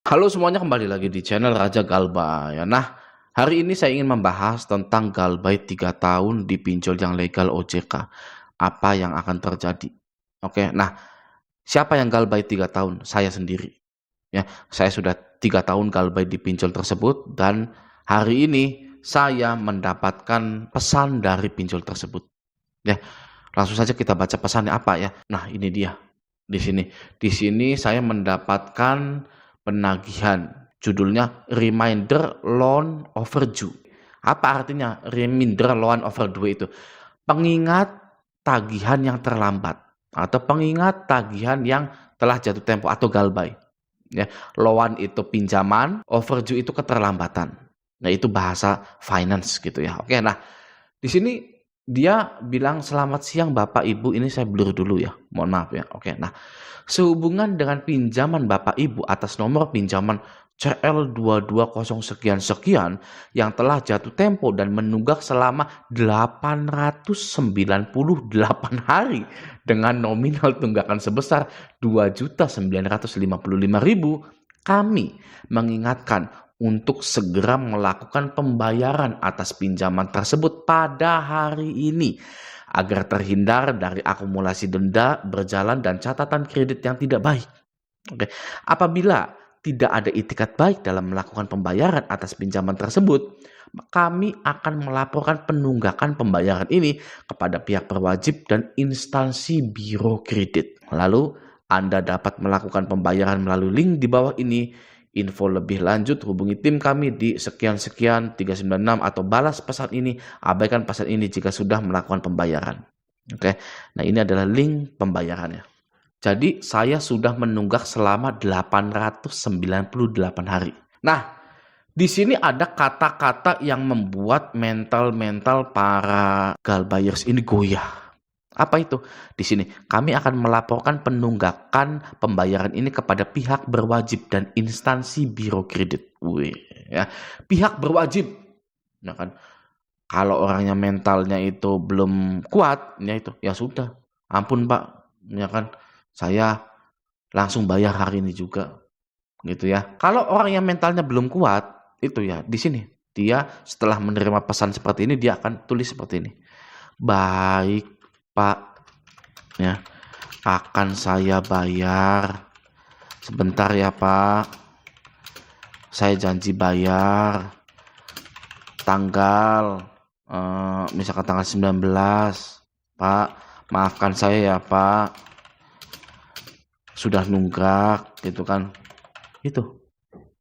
Halo semuanya, kembali lagi di channel Raja Galbay ya. Nah, hari ini saya ingin membahas tentang Galbay 3 tahun di pinjol yang legal OJK. Apa yang akan terjadi? Oke, nah, siapa yang Galbay 3 tahun? Saya sendiri. Ya, saya sudah 3 tahun Galbay di pinjol tersebut dan hari ini saya mendapatkan pesan dari pinjol tersebut. Ya, langsung saja kita baca pesannya apa ya. Nah, ini dia. Di sini. Di sini saya mendapatkan penagihan. Judulnya Reminder Loan Overdue. Apa artinya Reminder Loan Overdue itu? Pengingat tagihan yang terlambat atau pengingat tagihan yang telah jatuh tempo atau Galbay. Ya, loan itu pinjaman, overdue itu keterlambatan. Nah, itu bahasa finance gitu ya. Oke, nah di sini dia bilang, "Selamat siang Bapak Ibu." Ini saya blur dulu ya, mohon maaf ya. Oke, nah sehubungan dengan pinjaman Bapak Ibu atas nomor pinjaman CL220 sekian-sekian yang telah jatuh tempo dan menunggak selama 898 hari dengan nominal tunggakan sebesar 2.955.000, kami mengingatkan untuk segera melakukan pembayaran atas pinjaman tersebut pada hari ini agar terhindar dari akumulasi denda berjalan dan catatan kredit yang tidak baik. Oke. Apabila tidak ada itikat baik dalam melakukan pembayaran atas pinjaman tersebut, kami akan melaporkan penunggakan pembayaran ini kepada pihak berwajib dan instansi biro kredit. Lalu Anda dapat melakukan pembayaran melalui link di bawah ini. Info lebih lanjut hubungi tim kami di sekian-sekian 396 atau balas pesan ini, abaikan pesan ini jika sudah melakukan pembayaran. Oke. Nah, ini adalah link pembayarannya. Jadi saya sudah menunggak selama 898 hari. Nah, di sini ada kata-kata yang membuat mental para Galbayers ini goyah. Apa itu? Di sini kami akan melaporkan penunggakan pembayaran ini kepada pihak berwajib dan instansi biro kredit. Wih, ya. Pihak berwajib. Nah kan, kalau orangnya mentalnya itu belum kuat, ya itu, ya sudah. Ampun Pak, ya kan, saya langsung bayar hari ini juga. Gitu ya. Kalau orang yang mentalnya belum kuat, itu ya di sini. Dia setelah menerima pesan seperti ini, dia akan tulis seperti ini. Baik Pak, ya, akan saya bayar. Sebentar ya Pak, saya janji bayar tanggal misalkan tanggal 19. Pak, maafkan saya ya Pak, sudah nunggak gitu kan. Itu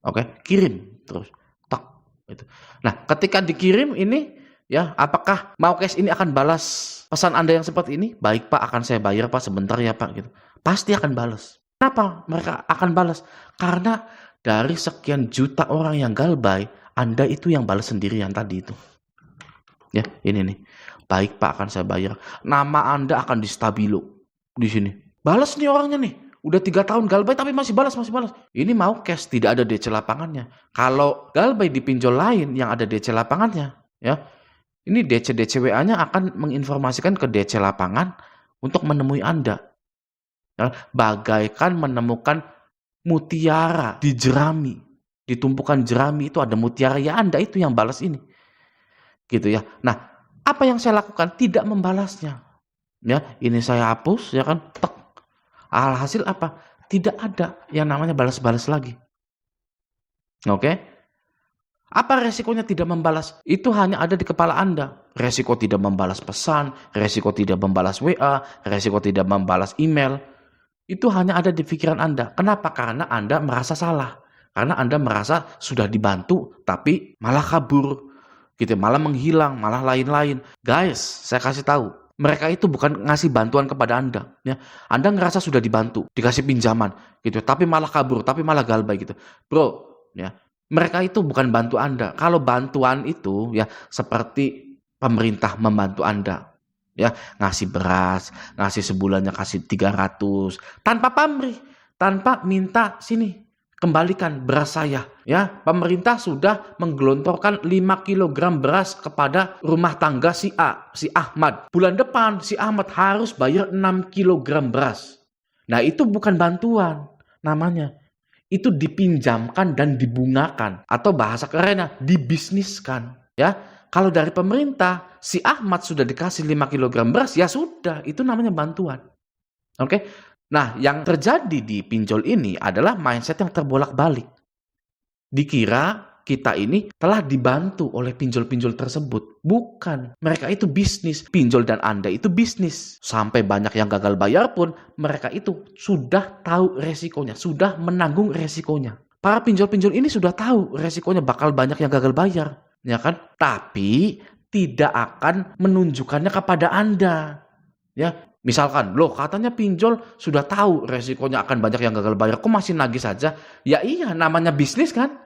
oke, kirim terus tak itu. Nah, ketika dikirim ini ya, apakah mau cash ini akan balas pesan Anda yang seperti ini? Baik Pak, akan saya bayar Pak, sebentar ya Pak gitu. Pasti akan balas. Kenapa mereka akan balas? Karena dari sekian juta orang yang Galbay, Anda itu yang balas sendirian tadi itu. Ya, ini nih. Baik Pak, akan saya bayar. Nama Anda akan di stabilo di sini. Balas nih orangnya nih. Udah 3 tahun Galbay tapi masih balas. Ini mau cash, tidak ada DC lapangannya. Kalau Galbay di pinjol lain yang ada DC lapangannya, ya, ini DC WA-nya akan menginformasikan ke DC lapangan untuk menemui Anda. Ya, bagaikan menemukan mutiara di jerami. Di tumpukan jerami itu ada mutiara, ya Anda itu yang balas ini. Gitu ya. Nah, apa yang saya lakukan? Tidak membalasnya. Ya, ini saya hapus, ya kan? Tek. Alhasil apa? Tidak ada yang namanya balas-balas lagi. Oke? Apa resikonya tidak membalas? Itu hanya ada di kepala Anda. Resiko tidak membalas pesan, resiko tidak membalas WA, resiko tidak membalas email. Itu hanya ada di pikiran Anda. Kenapa? Karena Anda merasa salah. Karena Anda merasa sudah dibantu, tapi malah kabur. Gitu, malah menghilang, malah lain-lain. Guys, saya kasih tahu. Mereka itu bukan ngasih bantuan kepada Anda. Ya. Anda ngerasa sudah dibantu, dikasih pinjaman. Gitu, tapi malah kabur, tapi malah Galbay gitu. Bro, ya. Mereka itu bukan bantu Anda. Kalau bantuan itu ya seperti pemerintah membantu Anda. Ya, ngasih beras, ngasih sebulannya kasih 300 tanpa pamrih, tanpa minta sini kembalikan beras saya. Ya, pemerintah sudah menggelontorkan 5 kg beras kepada rumah tangga si A, si Ahmad. Bulan depan si Ahmad harus bayar 6 kg beras. Nah, itu bukan bantuan namanya. itu dipinjamkan dan dibungakan, atau bahasa kerennya dibisniskan, ya. Kalau dari pemerintah, si Ahmad sudah dikasih 5 kg beras, ya sudah, itu namanya bantuan. Oke. Nah, yang terjadi di pinjol ini adalah mindset yang terbolak-balik. Dikira kita ini telah dibantu oleh pinjol-pinjol tersebut. Bukan. Mereka itu bisnis. Pinjol dan Anda itu bisnis. Sampai banyak yang gagal bayar pun, mereka itu sudah tahu resikonya. Sudah menanggung resikonya. Para pinjol-pinjol ini sudah tahu resikonya bakal banyak yang gagal bayar. Ya kan? Tapi tidak akan menunjukkannya kepada Anda. Ya, misalkan, loh katanya pinjol sudah tahu resikonya akan banyak yang gagal bayar. Kok masih nagih saja? Ya iya, namanya bisnis kan?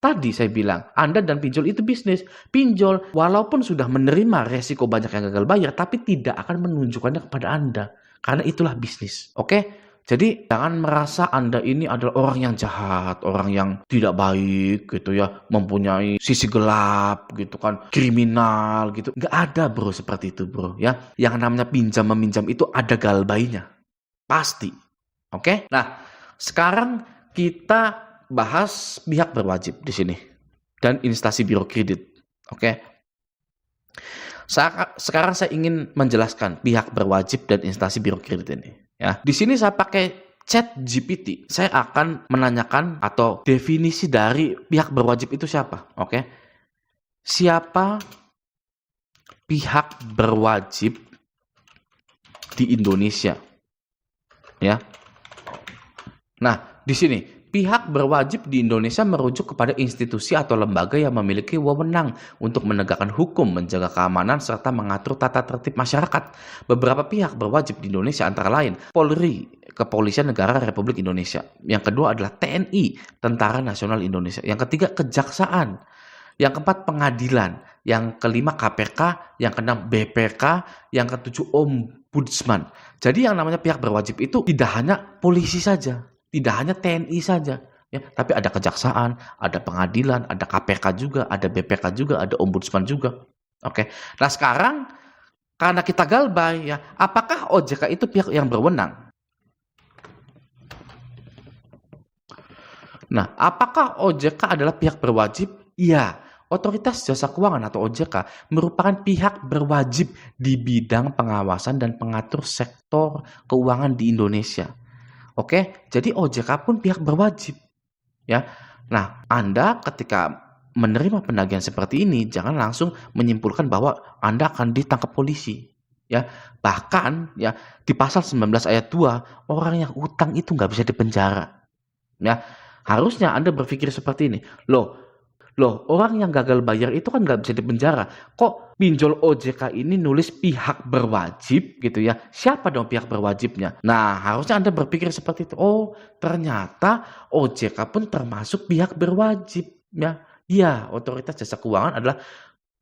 Tadi saya bilang, Anda dan pinjol itu bisnis. Pinjol, walaupun sudah menerima resiko banyak yang gagal bayar, tapi tidak akan menunjukkannya kepada Anda. Karena itulah bisnis. Oke? Jadi, jangan merasa Anda ini adalah orang yang jahat, orang yang tidak baik, gitu ya. Mempunyai sisi gelap, gitu kan. Kriminal, gitu. Nggak ada, bro, seperti itu, bro. Ya, yang namanya pinjam-meminjam itu ada galbainya. Pasti. Oke? Nah, sekarang kita bahas pihak berwajib di sini dan instansi biro kredit. Oke. Sekarang saya ingin menjelaskan pihak berwajib dan instansi biro kredit ini. Ya, di sini saya pakai ChatGPT. Saya akan menanyakan atau definisi dari pihak berwajib itu siapa. Oke. Siapa pihak berwajib di Indonesia? Ya. Nah, di sini pihak berwajib di Indonesia merujuk kepada institusi atau lembaga yang memiliki wewenang untuk menegakkan hukum, menjaga keamanan, serta mengatur tata tertib masyarakat. Beberapa pihak berwajib di Indonesia antara lain Polri, Kepolisian Negara Republik Indonesia. Yang kedua adalah TNI, Tentara Nasional Indonesia. Yang ketiga Kejaksaan. Yang keempat Pengadilan. Yang kelima KPK. Yang keenam BPK. Yang ketujuh Ombudsman. Jadi yang namanya pihak berwajib itu tidak hanya polisi saja. Tidak hanya TNI saja, ya, tapi ada kejaksaan, ada pengadilan, ada KPK juga, ada BPK juga, ada ombudsman juga. Oke. Nah, sekarang karena kita galbay, ya, apakah OJK itu pihak yang berwenang? Nah, apakah OJK adalah pihak berwajib? Iya. Otoritas Jasa Keuangan atau OJK merupakan pihak berwajib di bidang pengawasan dan pengatur sektor keuangan di Indonesia. Oke, jadi OJK pun pihak berwajib, ya. Nah, Anda ketika menerima penagihan seperti ini, jangan langsung menyimpulkan bahwa Anda akan ditangkap polisi, ya. Bahkan, ya, di pasal 19 ayat 2, orang yang utang itu nggak bisa dipenjara, ya. Harusnya Anda berpikir seperti ini, loh, orang yang gagal bayar itu kan nggak bisa dipenjara. Kok pinjol OJK ini nulis pihak berwajib gitu ya? Siapa dong pihak berwajibnya? Nah, harusnya Anda berpikir seperti itu. Oh, ternyata OJK pun termasuk pihak berwajib ya. Iya, Otoritas Jasa Keuangan adalah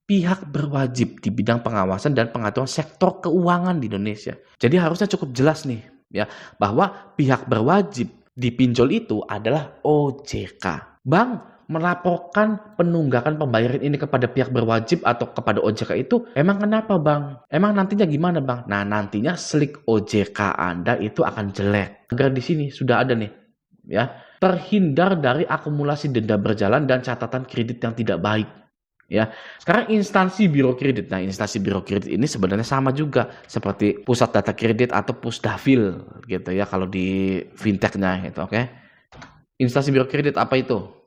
pihak berwajib di bidang pengawasan dan pengaturan sektor keuangan di Indonesia. Jadi harusnya cukup jelas nih ya bahwa pihak berwajib di pinjol itu adalah OJK. Bang, melaporkan penunggakan pembayaran ini kepada pihak berwajib atau kepada OJK itu emang kenapa bang? Emang nantinya gimana bang? Nah, nantinya slik OJK Anda itu akan jelek. Agar di sini sudah ada nih, ya, terhindar dari akumulasi denda berjalan dan catatan kredit yang tidak baik. Ya, sekarang instansi biro kredit. Nah, instansi biro kredit ini sebenarnya sama juga seperti pusat data kredit atau Pusdafil gitu ya kalau di fintechnya itu, oke? Instansi biro kredit apa itu?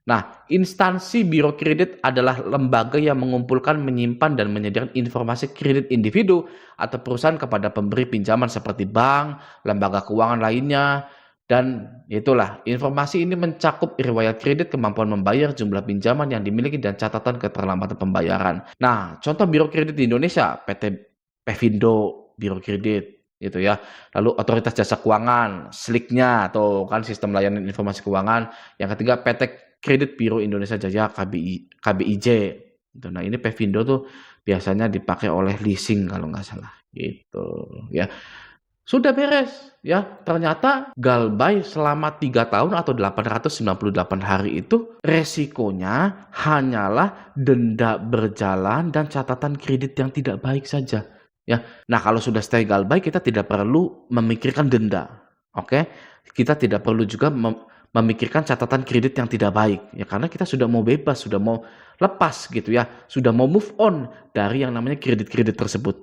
Nah, instansi biro kredit adalah lembaga yang mengumpulkan, menyimpan, dan menyediakan informasi kredit individu atau perusahaan kepada pemberi pinjaman seperti bank, lembaga keuangan lainnya, dan itulah. Informasi ini mencakup riwayat kredit, kemampuan membayar, jumlah pinjaman yang dimiliki, dan catatan keterlambatan pembayaran. Nah, contoh biro kredit di Indonesia, PT Pevindo Biro Kredit, gitu ya. Lalu Otoritas Jasa Keuangan, SLIK-nya, atau kan Sistem Layanan Informasi Keuangan. Yang ketiga, PT Kredit Biro Indonesia Jaya KBIJ. Nah, ini Pevindo tuh biasanya dipakai oleh leasing kalau nggak salah, gitu ya. Sudah beres ya. Ternyata galbay selama 3 tahun atau 898 hari itu resikonya hanyalah denda berjalan dan catatan kredit yang tidak baik saja ya. Nah, kalau sudah stay galbay kita tidak perlu memikirkan denda. Oke. kita tidak perlu juga memikirkan catatan kredit yang tidak baik ya, karena kita sudah mau bebas, sudah mau lepas gitu ya, sudah mau move on dari yang namanya kredit-kredit tersebut.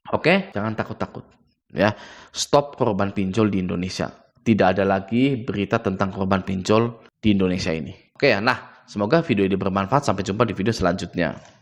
Oke, jangan takut-takut ya. Stop korban pinjol di Indonesia. Tidak ada lagi berita tentang korban pinjol di Indonesia ini. Oke ya, nah semoga video ini bermanfaat. Sampai jumpa di video selanjutnya.